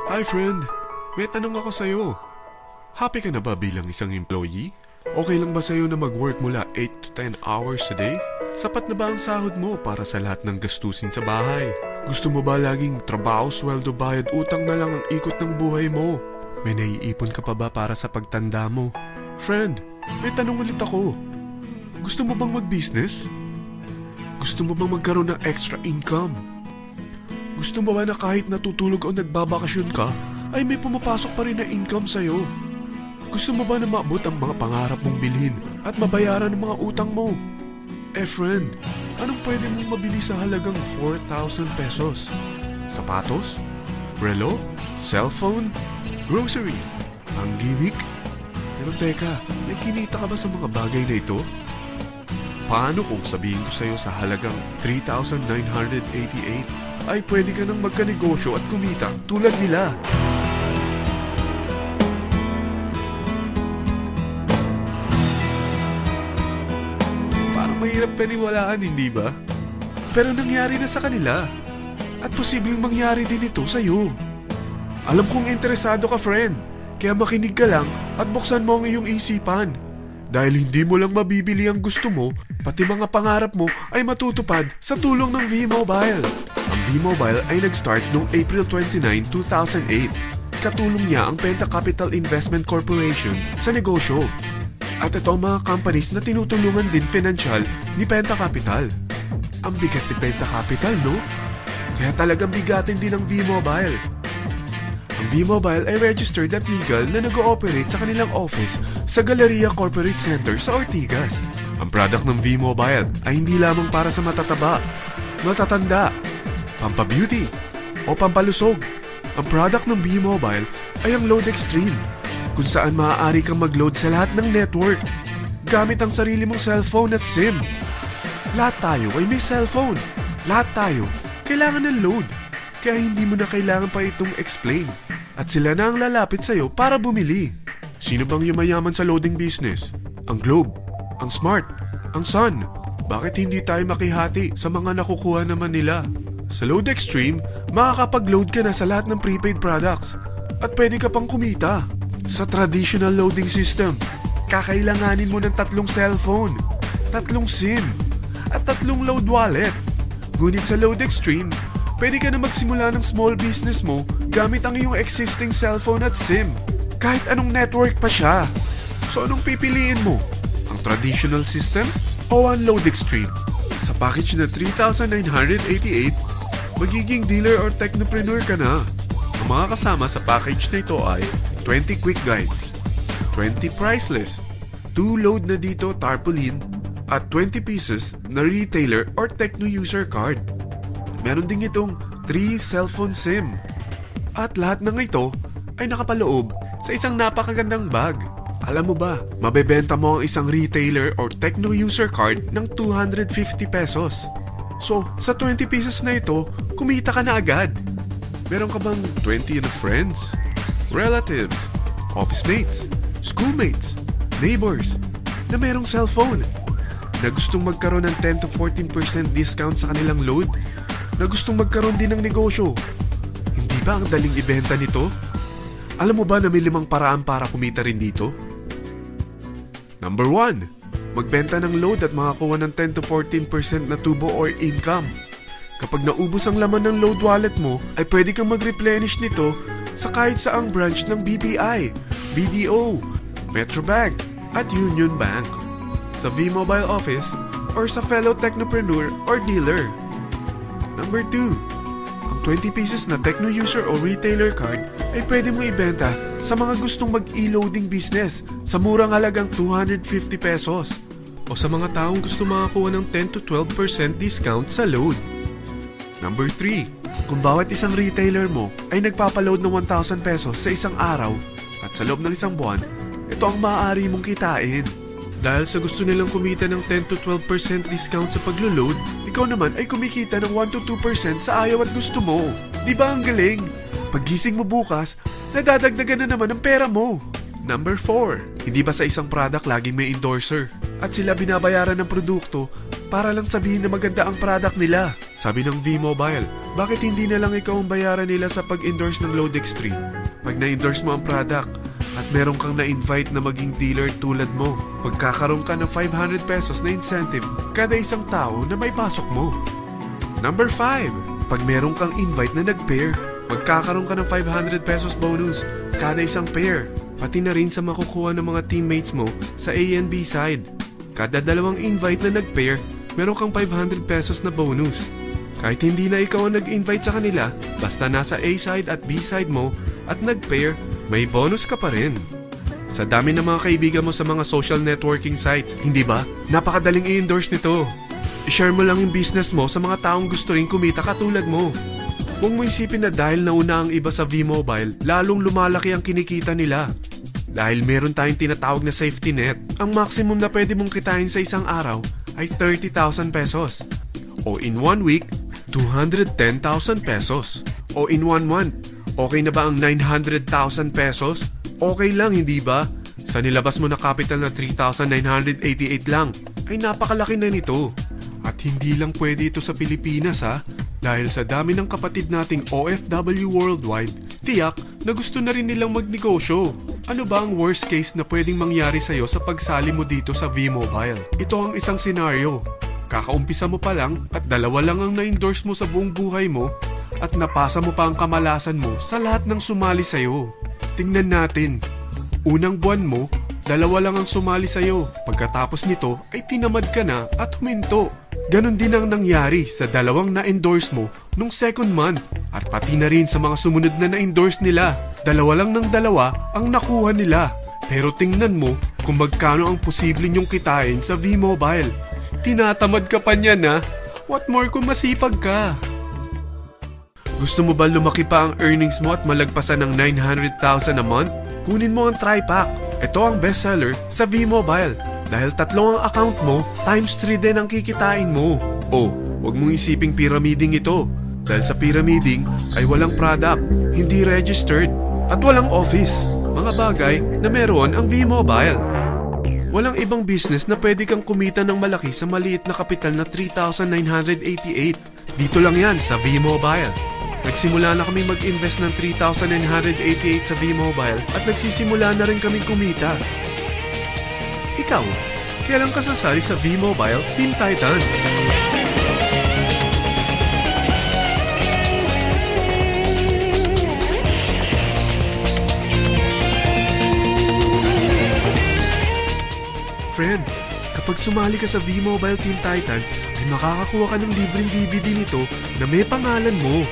Hi friend, may tanong ako sa'yo. Happy ka na ba bilang isang employee? Okay lang ba sa'yo na mag-work mula 8 to 10 hours a day? Sapat na ba ang sahod mo para sa lahat ng gastusin sa bahay? Gusto mo ba laging trabaho, sweldo, bayad, utang na lang ang ikot ng buhay mo? May naiipon ka pa ba para sa pagtanda mo? Friend, may tanong ulit ako. Gusto mo bang mag-business? Gusto mo bang magkaroon ng extra income? Gusto mo ba na kahit natutulog o nagbabakasyon ka, ay may pumapasok pa rin na income sa'yo? Gusto mo ba na maabot ang mga pangarap mong bilhin at mabayaran ang mga utang mo? Friend, anong pwede mong mabili sa halagang 4,000 pesos? Sapatos? Relo? Cellphone? Grocery? Ang gimmick? Pero teka, may kinita ka ba sa mga bagay na ito? Paano kung sabihin ko sa'yo sa halagang 3,988 ay pwede ka nang magkanegosyo at kumita tulad nila? Parang mahirap paniwalaan, hindi ba? Pero nangyari na sa kanila. At posibleng mangyari din ito sa'yo. Alam kong interesado ka, friend. Kaya makinig ka lang at buksan mo ang iyong isipan. Dahil hindi mo lang mabibili ang gusto mo, pati mga pangarap mo ay matutupad sa tulong ng V-Mobile. Ang V-Mobile ay nag-start noong April 29, 2008. Katulong niya ang Penta Capital Investment Corporation sa negosyo. At ito ang mga companies na tinutulungan din financial ni Penta Capital. Ang bigat ni Penta Capital, no? Kaya talagang bigatin din ang V-Mobile. Ang V-Mobile ay registered at legal na nag-ooperate sa kanilang office sa Galleria Corporate Center sa Ortigas. Ang product ng V-Mobile ay hindi lamang para sa matataba, matatanda, pampabeauty, o pampalusog. Ang product ng V-Mobile ay ang Load Extreme, kung saan maaari kang mag-load sa lahat ng network gamit ang sarili mong cellphone at SIM. Lahat tayo ay may cellphone. Lahat tayo kailangan ng load. Kaya hindi mo na kailangan pa itong explain. At sila na ang lalapit sa'yo para bumili. Sino bang yumayaman sa loading business? Ang Globe, ang Smart, ang Sun. Bakit hindi tayo makihati sa mga nakukuha naman nila? Sa Load Extreme, makakapag-load ka na sa lahat ng prepaid products. At pwede ka pang kumita. Sa traditional loading system, kakailanganin mo ng 3 cellphone, 3 SIM, at 3 load wallet. Ngunit sa Load Extreme, pwede ka na magsimula ng small business mo gamit ang iyong existing cellphone at SIM. Kahit anong network pa siya. So anong pipiliin mo? Ang traditional system o ang Load Extreme? Sa package na 3,988, magiging dealer or technopreneur ka na. Ang mga kasama sa package na ito ay 20 quick guides, 20 price list, 2 load na dito tarpaulin, at 20 pieces na retailer or techno user card. Meron din itong 3 cellphone SIM. At lahat ng ito ay nakapaloob sa isang napakagandang bag. Alam mo ba, mabebenta mo ang isang retailer or techno user card ng 250 pesos. So, sa 20 pieces na ito, kumita ka na agad. Meron ka bang 20 na friends, relatives, office mates, schoolmates, neighbors na merong cellphone, na gustong magkaroon ng 10 to 14% discount sa kanilang load, na gustong magkaroon din ng negosyo? Hindi ba ang daling ibenta nito? Alam mo ba na may 5 paraan para kumita rin dito? Number 1, magbenta ng load at makakuha ng 10 to 14% na tubo or income. Kapag naubos ang laman ng load wallet mo, ay pwede kang mag-replenish nito sa kahit saang branch ng BPI, BDO, Metrobank, at Union Bank, sa V-Mobile office, or sa fellow technopreneur or dealer. Number 2, ang 20 pieces na techno user o retailer card ay pwede mo ibenta sa mga gustong mag-e-loading business sa murang halagang 250 pesos o sa mga taong gusto makakuha ng 10 to 12% discount sa load. Number 3, kung bawat isang retailer mo ay nagpapaload ng 1,000 pesos sa isang araw at sa loob ng isang buwan, ito ang maaari mong kitain. Dahil sa gusto nilang kumita ng 10 to 12% discount sa paglo-load, ikaw naman ay kumikita ng 1 to 2% sa ayaw at gusto mo. Di ba ang galing? Paggising mo bukas, nadadagdagan na naman ang pera mo. Number 4, hindi ba sa isang product laging may endorser? At sila binabayaran ng produkto para lang sabihin na maganda ang product nila. Sabi ng V-Mobile, bakit hindi na lang ikaw ang bayaran nila sa pag-endorse ng Lodextreme? Pag na-endorse mo ang product at meron kang na-invite na maging dealer tulad mo, magkakaroon ka ng 500 pesos na incentive kada isang tao na may pasok mo. Number 5, pag meron kang invite na nag-pair, magkakaroon ka ng 500 pesos bonus kada isang pair, pati na rin sa makukuha ng mga teammates mo sa A and B side. Kada dalawang invite na nag-pair, meron kang 500 pesos na bonus. Kahit hindi na ikaw ang nag-invite sa kanila, basta nasa A side at B side mo at nag-pair, may bonus ka pa rin. Sa dami ng mga kaibigan mo sa mga social networking sites, hindi ba? Napakadaling i-endorse nito. I-share mo lang yung business mo sa mga taong gusto rin kumita katulad mo. Huwag mo isipin na dahil nauna ang iba sa V-Mobile, lalong lumalaki ang kinikita nila. Dahil meron tayong tinatawag na safety net, ang maximum na pwede mong kitain sa isang araw ay 30,000 pesos. O in 1 week, 210,000 pesos. O in 1 month, okay na ba ang 900,000 pesos? Okay lang, hindi ba? Sa nilabas mo na capital na 3,988 lang, ay napakalaki na nito. At hindi lang pwede ito sa Pilipinas ha, dahil sa dami ng kapatid nating OFW worldwide, tiyak na gusto na rin nilang magnegosyo. Ano ba ang worst case na pwedeng mangyari sa'yo sa pagsali mo dito sa V-Mobile? Ito ang isang senaryo. Kakaumpisa mo pa lang at 2 lang ang na-endorse mo sa buong buhay mo at napasa mo pa ang kamalasan mo sa lahat ng sumali sa'yo. Tingnan natin. Unang buwan mo, 2 lang ang sumali sa'yo. Pagkatapos nito ay tinamad ka na at huminto. Ganon din ang nangyari sa 2 na-endorse mo nung second month at pati na rin sa mga sumunod na na-endorse nila. 2 lang ng 2 ang nakuha nila. Pero tingnan mo kung magkano ang posible nyong kitain sa V-Mobile. Tinatamad ka pa niyan ha? What more kung masipag ka? Gusto mo ba lumaki pa ang earnings mo at malagpasan ng 900,000 a month? Kunin mo ang TriPack. Ito ang bestseller sa V-Mobile. Dahil 3 ang account mo, times 3 din ang kikitain mo. Oh, wag mong isiping pyramiding ito. Dahil sa pyramiding ay walang product, hindi registered, at walang office. Mga bagay na meron ang V-Mobile. Walang ibang business na pwede kang kumita ng malaki sa maliit na kapital na 3,988. Dito lang yan sa V-Mobile. Nagsimula na kami mag-invest ng 3,988 sa V-Mobile at nagsisimula na rin kaming kumita. Ikaw, kailan ka sasali sa V-Mobile Team Titans? Friend, kapag sumali ka sa V-Mobile Team Titans, ay makakakuha ka ng libreng DVD nito na may pangalan mo.